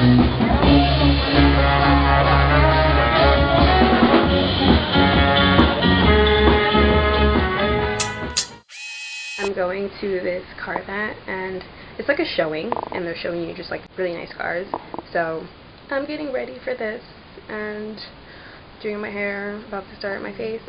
I'm going to this car event and it's like a showing and they're showing you just like really nice cars. So I'm getting ready for this and doing my hair, about to start my face.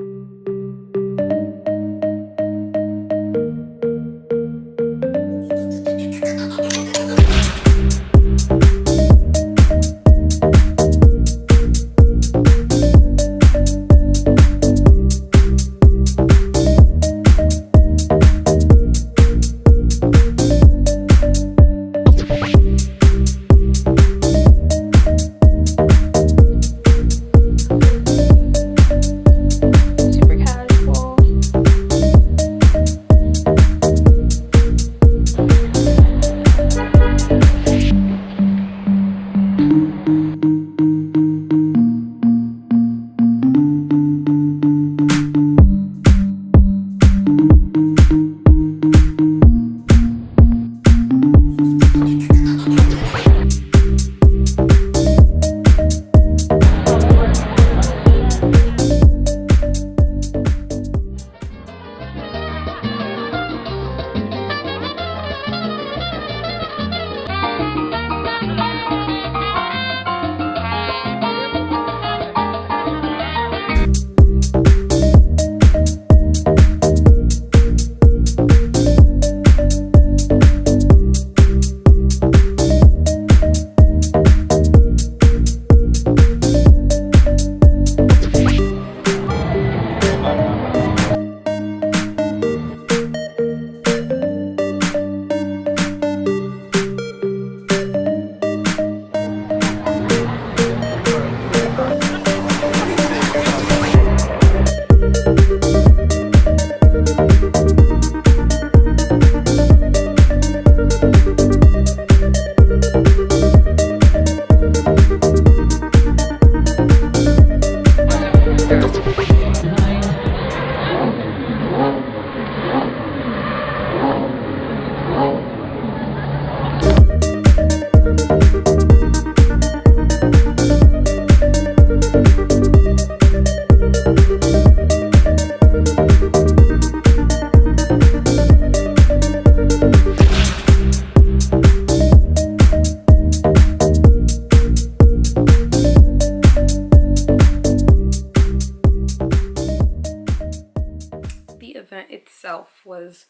Event itself was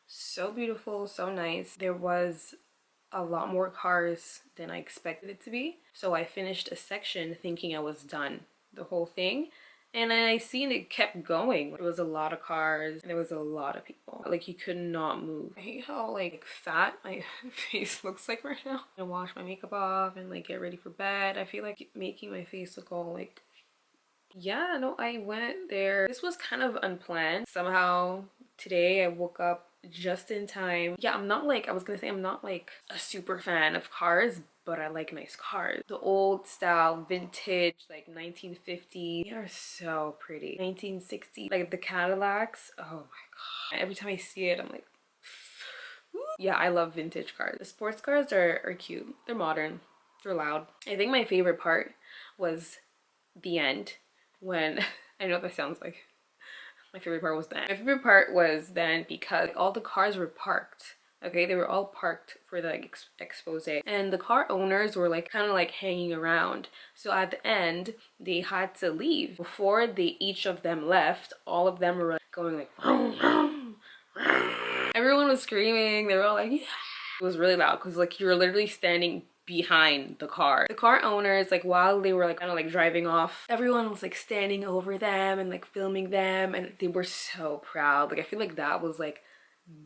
so beautiful, so nice. There was a lot more cars than I expected it to be. So I finished a section thinking I was done the whole thing. And then I seen it kept going. There was a lot of cars and there was a lot of people. Like you could not move. I hate how like fat my face looks like right now. I wash my makeup off and like get ready for bed. I feel like making my face look all like, yeah, no, I went there. This was kind of unplanned. Somehow today I woke up just in time. Yeah, I'm not like, I was gonna say I'm not like a super fan of cars, but I like nice cars. The old style, vintage, like 1950. They are so pretty. 1960, like the Cadillacs. Oh my god. Every time I see it, I'm like, yeah, I love vintage cars. The sports cars are cute. They're modern. They're loud. I think my favorite part was the end. When I know that sounds like my favorite part was then. My favorite part was then because all the cars were parked. Okay, they were all parked for the expose, and the car owners were like kind of like hanging around. So at the end, they had to leave. Before they each of them left, all of them were going like, vroom, vroom, vroom. Everyone was screaming. They were all like, yeah. It was really loud because like you were literally standing behind the car. The car owners, like while they were like kind of like driving off, everyone was like standing over them and like filming them, and they were so proud. Like I feel like that was like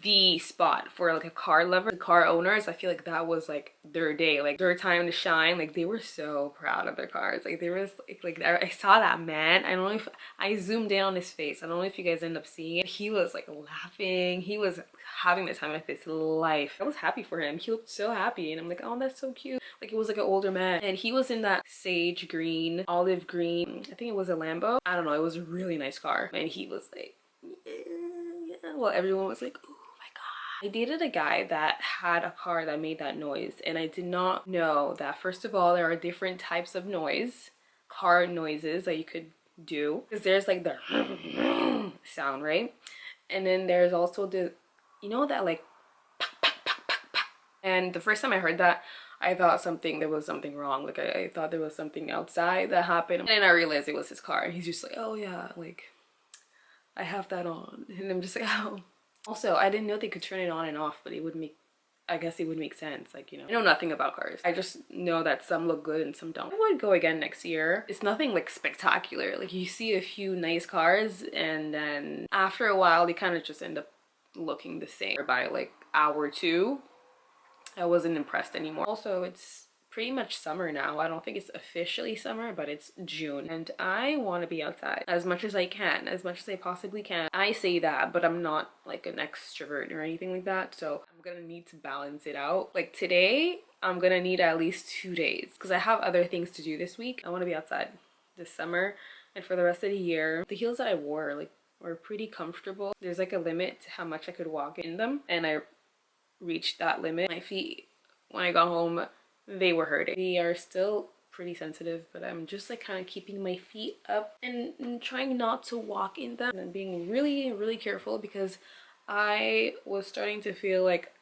the spot for like a car lover. The car owners, I feel like that was like their day, like their time to shine. Like they were so proud of their cars. Like they were like I saw that man. I don't know if I zoomed in on his face. I don't know if you guys end up seeing it. He was like laughing. He was having the time of his life. I was happy for him. He looked so happy and I'm like, oh, that's so cute. Like it was like an older man and he was in that sage green, olive green, I think it was a Lambo. I don't know, it was a really nice car and he was like, yeah. Well, everyone was like, oh my I dated a guy that had a car that made that noise, and I did not know that first of all there are different types of car noises that you could do, because there's like the sound, right? And then there's also the, you know, that like, and the first time I heard that, I thought there was something wrong. Like I thought there was something outside that happened. And then I realized it was his car. And he's just like, oh yeah, like I have that on. And I'm just like, oh. Also, I didn't know they could turn it on and off, but I guess it would make sense. Like, you know, I know nothing about cars. I just know that some look good and some don't. I would go again next year. It's nothing like spectacular. Like you see a few nice cars and then after a while they kind of just end up looking the same. By like hour two, I wasn't impressed anymore. Also, it's pretty much summer now. I don't think it's officially summer, but it's June and I want to be outside as much as I can, as much as I possibly can. I say that, but I'm not like an extrovert or anything like that, so I'm gonna need to balance it out. Like today, I'm gonna need at least 2 days because I have other things to do this week. I want to be outside this summer and for the rest of the year. The heels that I wore like were pretty comfortable. There's like a limit to how much I could walk in them, and I reached that limit. My feet, when I got home, they were hurting. They are still pretty sensitive, but I'm just like kind of keeping my feet up and trying not to walk in them and being really careful because I was starting to feel like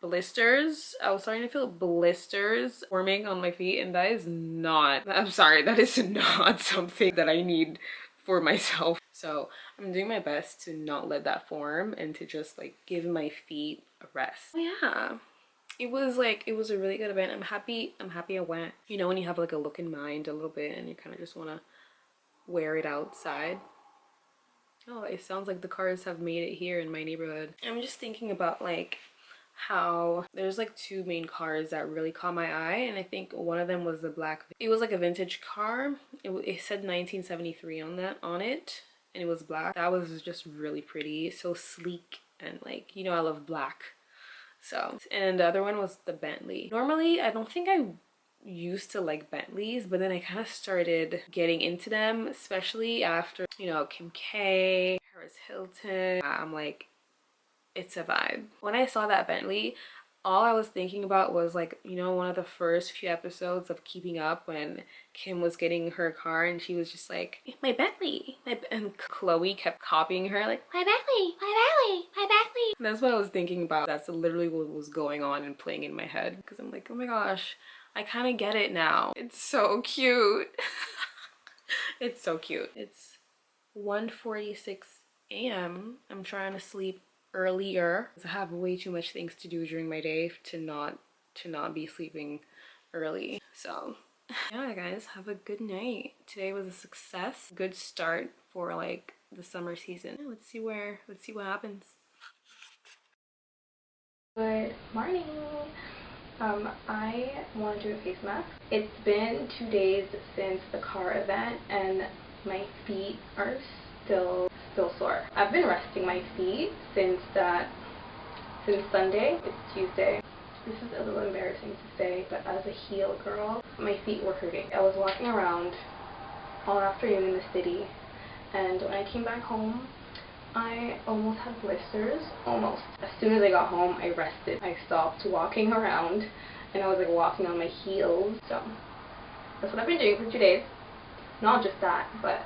blisters. I was starting to feel blisters forming on my feet, and that is not, I'm sorry, that is not something that I need for myself. So I'm doing my best to not let that form and to just like give my feet a rest. Yeah, it was a really good event. I'm happy I went. You know, when you have like a look in mind a little bit and you kind of just want to wear it outside. Oh, it sounds like the cars have made it here in my neighborhood. I'm just thinking about like how there's like two main cars that really caught my eye, and I think one of them was the black. It was like a vintage car. It said 1973 on it, and it was black. That was just really pretty, so sleek, and like, you know, I love black. So, and the other one was the Bentley. Normally, I don't think I used to like Bentleys, but then I kind of started getting into them, especially after, you know, Kim K, Paris Hilton. I'm like, it's a vibe. When I saw that Bentley, all I was thinking about was like, you know, one of the first few episodes of Keeping Up when Kim was getting her car and she was just like, my Bentley. And Chloe kept copying her like, my Bentley, my Bentley, my Bentley. And that's what I was thinking about. That's literally what was going on and playing in my head, because I'm like, oh my gosh, I kind of get it now. It's so cute. It's so cute. It's 1:46 a.m. I'm trying to sleep earlier. I have way too much things to do during my day to not be sleeping early. So yeah, guys, have a good night. Today was a success. Good start for like the summer season. Let's see what happens. Good morning. I want to do a face mask. It's been 2 days since the car event and my feet are still sore. I've been resting my feet since Sunday. It's Tuesday. This is a little embarrassing to say, but as a heel girl, my feet were hurting. I was walking around all afternoon in the city, and when I came back home, I almost had blisters. Almost. As soon as I got home, I rested. I stopped walking around, and I was like walking on my heels. So that's what I've been doing for 2 days. Not just that, but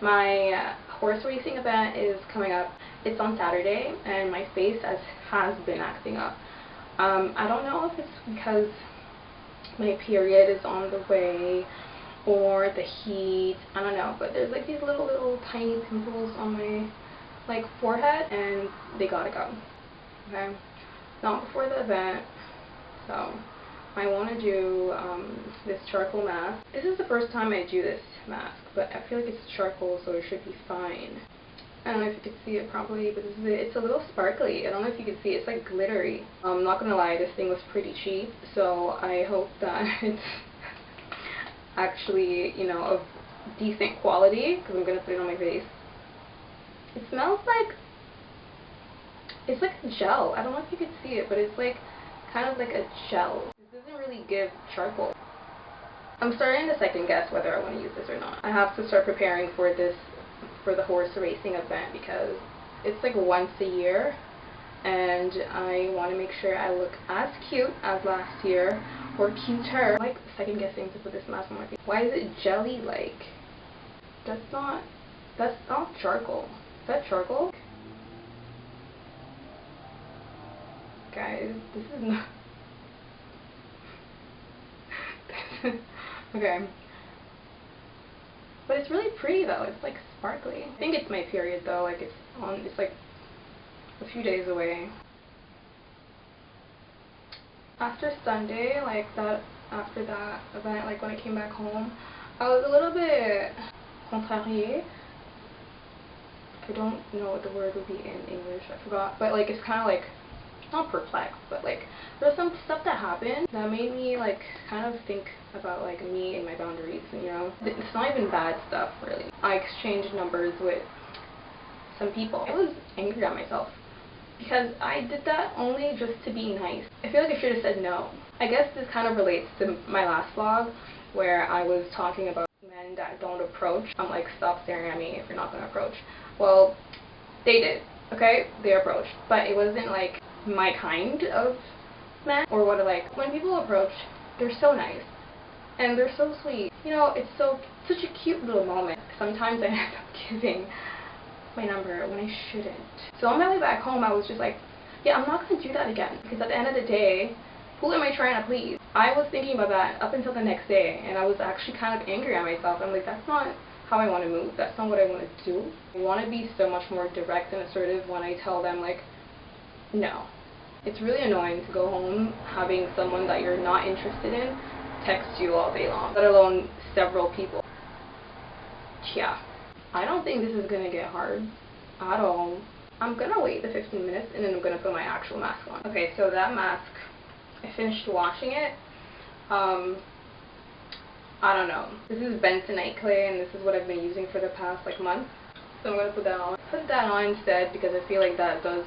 my horse racing event is coming up. It's on Saturday, and my face has been acting up. I don't know if it's because my period is on the way or the heat. I don't know, but there's like these little tiny pimples on my like forehead, and they gotta go. Okay, not before the event. So I want to do this charcoal mask. This is the first time I do this mask, but I feel like it's charcoal, so it should be fine. I don't know if you can see it properly, but it's a little sparkly. I don't know if you can see it. It's like glittery. I'm not gonna lie, this thing was pretty cheap, so I hope that it's actually, you know, of decent quality, because I'm gonna put it on my face. It smells like, it's like a gel. I don't know if you can see it, but it's like kind of like a gel. This doesn't really give charcoal. I'm starting to second guess whether I want to use this or not. I have to start preparing for the horse racing event, because it's like once a year, and I want to make sure I look as cute as last year, or cuter. I'm like second guessing to put this mask on my face. Why is it jelly like? That's not charcoal. Is that charcoal? Guys, this is not okay. But it's really pretty though. It's like sparkly. I think it's my period though. Like it's like a few days away. After Sunday, like that, after that event, like when I came back home, I was a little bit contrariée. I don't know what the word would be in English. I forgot. But like it's kind of like not perplexed, but like there's some stuff that happened that made me like kind of think about like me and my boundaries, you know. It's not even bad stuff really. I exchanged numbers with some people. I was angry at myself because I did that only just to be nice. I feel like I should have said no. I guess this kind of relates to my last vlog where I was talking about men that don't approach. I'm like, stop staring at me if you're not going to approach. Well, they did, okay? They approached, but it wasn't like my kind of men, or what, like when people approach, they're so nice and they're so sweet, you know. It's such a cute little moment. Sometimes I end up giving my number when I shouldn't. So on my way back home I was just like, yeah, I'm not gonna do that again, because at the end of the day, who am I trying to please? I was thinking about that up until the next day, and I was actually kind of angry at myself. I'm like, that's not how I want to move. That's not what I want to do. I want to be so much more direct and assertive when I tell them like, no. It's really annoying to go home having someone that you're not interested in text you all day long, let alone several people. Yeah, I don't think this is gonna get hard at all. I'm gonna wait the 15 minutes and then I'm gonna put my actual mask on. Okay, so that mask, I finished washing it. I don't know. This is bentonite clay and this is what I've been using for the past like month. So I'm gonna put that on. Put that on instead because I feel like that does,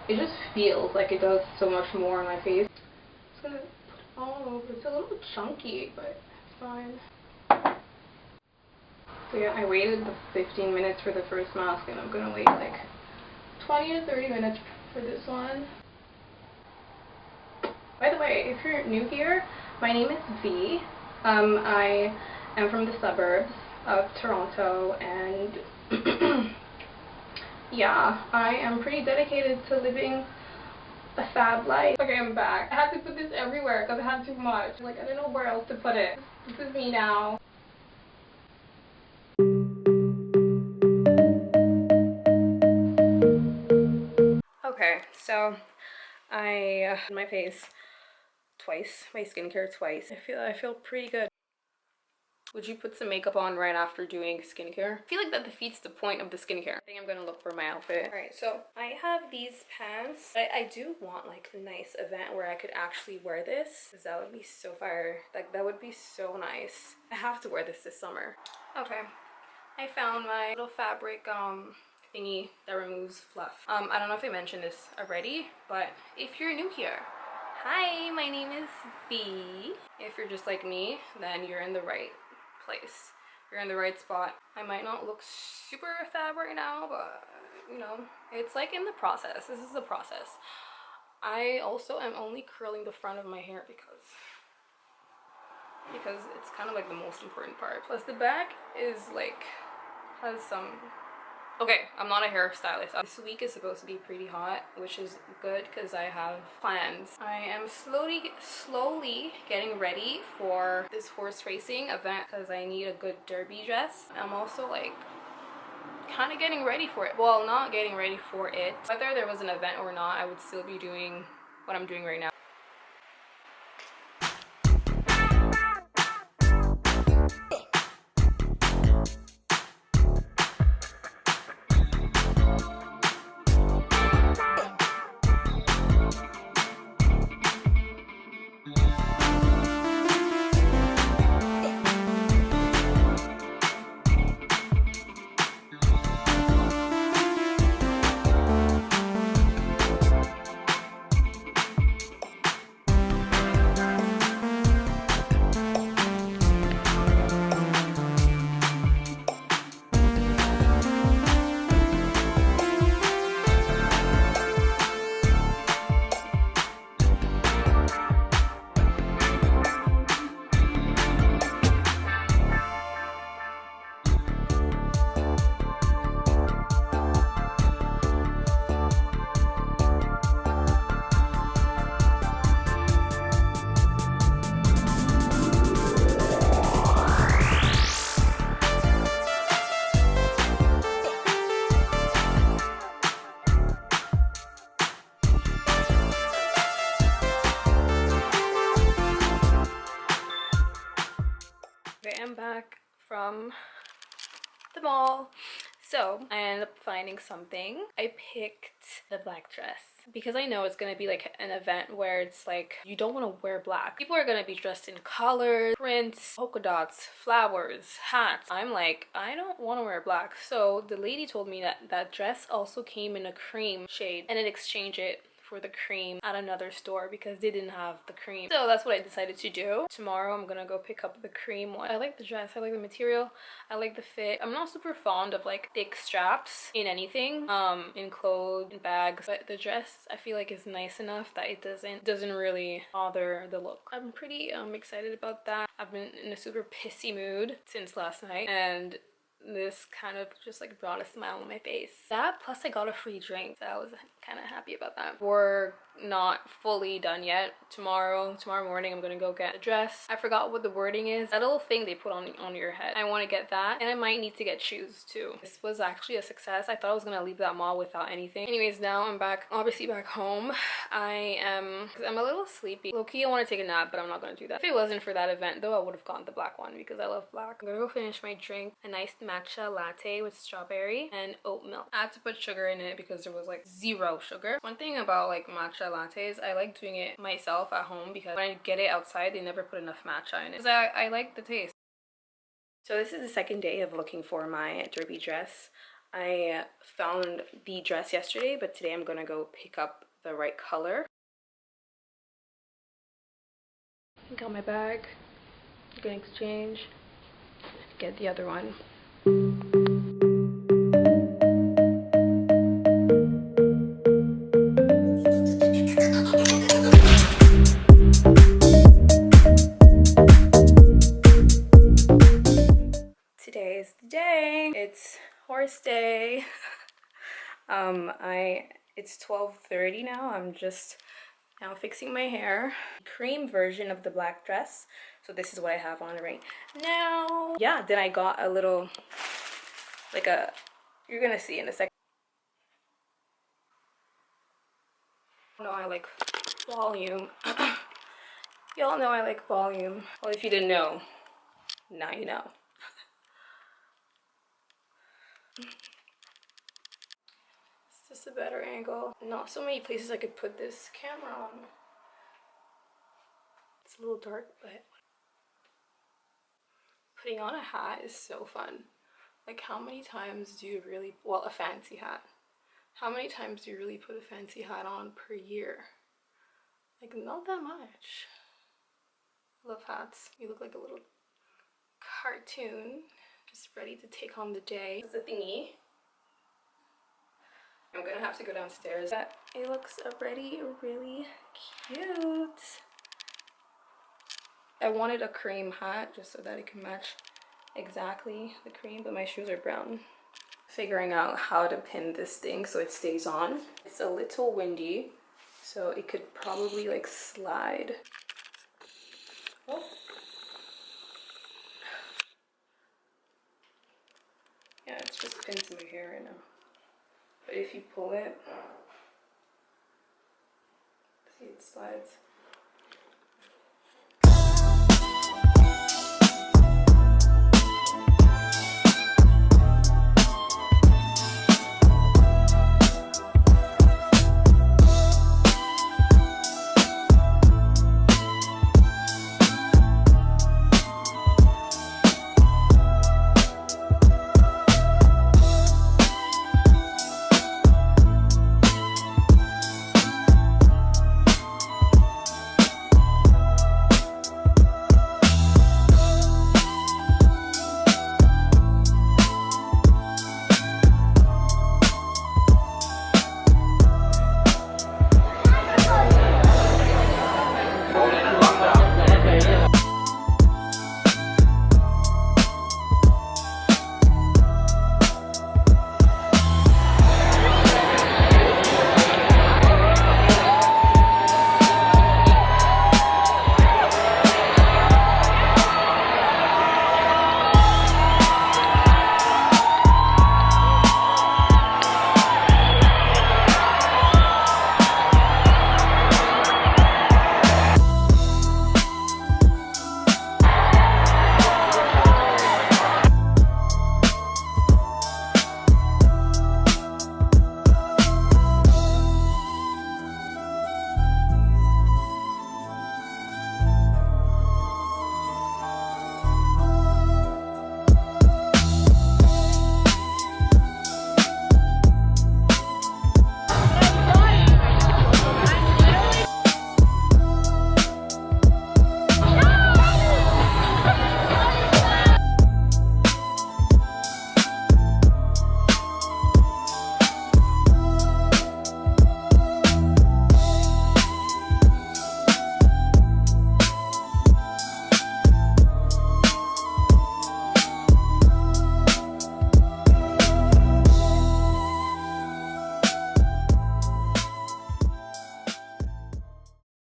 it just feels like it does so much more on my face. Just gonna put it all over. It's a little chunky, but it's fine. So yeah, I waited the 15 minutes for the first mask and I'm gonna wait like 20 to 30 minutes for this one. By the way, if you're new here, my name is V. I am from the suburbs of Toronto, and yeah, I am pretty dedicated to living a fab life. Okay, I'm back. I had to put this everywhere because I had too much. Like, I don't know where else to put it. This is me now. Okay, so I did my face twice, my skincare twice. I feel pretty good. Would you put some makeup on right after doing skincare? I feel like that defeats the point of the skincare. I think I'm gonna look for my outfit. Alright, so I have these pants. I do want like a nice event where I could actually wear this, because that would be so fire. Like, that would be so nice. I have to wear this summer. Okay, I found my little fabric thingy that removes fluff. I don't know if I mentioned this already, but if you're new here, hi, my name is V. If you're just like me, then you're in the right place. You're in the right spot. I might not look super fab right now, but you know, it's like in the process. This is the process. I also am only curling the front of my hair because it's kind of like the most important part. Plus the back is like, has some, okay, I'm not a hairstylist. This week is supposed to be pretty hot, which is good because I have plans. I am slowly getting ready for this horse racing event because I need a good derby dress. I'm also like kind of getting ready for it. Well, not getting ready for it. Whether there was an event or not, I would still be doing what I'm doing right now. from the mall. So I ended up finding something. I picked the black dress because I know it's gonna be like an event where it's like you don't want to wear black. People are gonna be dressed in colors, prints, polka dots, flowers, hats. I'm like, I don't want to wear black. So the lady told me that that dress also came in a cream shade and then exchange it for the cream at another store because they didn't have the cream. So that's what I decided to do. Tomorrow I'm gonna go pick up the cream one. I like the dress, I like the material, I like the fit. I'm not super fond of like thick straps in anything, in clothes, in bags, but the dress I feel like is nice enough that it doesn't really bother the look. I'm pretty excited about that. I've been in a super pissy mood since last night, and this kind of just like brought a smile on my face. That plus I got a free drink, so I was kind of happy about that. We're not fully done yet. Tomorrow morning I'm gonna go get a dress. I forgot what the wording is, that little thing they put on your head. I want to get that, and I might need to get shoes too. This was actually a success. I thought I was gonna leave that mall without anything. Anyways, now I'm back, obviously back home. I'm a little sleepy. Low-key I want to take a nap, but I'm not gonna do that. If it wasn't for that event though, I would have gotten the black one because I love black. I'm gonna go finish my drink, a nice matcha latte with strawberry and oat milk. I had to put sugar in it because there was like zero sugar. One thing about like matcha lattes, I like doing it myself at home because when I get it outside they never put enough matcha in it because I like the taste. So this is the second day of looking for my derby dress. I found the dress yesterday, but today I'm gonna go pick up the right color. Got my bag, I'm gonna exchange, get the other one. Today is the day. It's horse day. It's 12:30 now. I'm just now fixing my hair. Cream version of the black dress. So this is what I have on right now. Yeah, then I got a little, like you're gonna see in a second. No, I like volume. Y'all know I like volume. Well, if you didn't know, now you know. Is this a better angle? Not so many places I could put this camera on. It's a little dark, but putting on a hat is so fun. Like, how many times do you really, well, a fancy hat. How many times do you really put a fancy hat on per year? Like, not that much. I love hats. You look like a little cartoon, just ready to take on the day. This is the thingy. I'm gonna have to go downstairs. But it looks already really cute. I wanted a cream hat just so that it can match exactly the cream, but my shoes are brown. Figuring out how to pin this thing so it stays on. It's a little windy, so it could probably like slide. Oh. Yeah, it's just pinned to my hair right now. But if you pull it, see, it slides.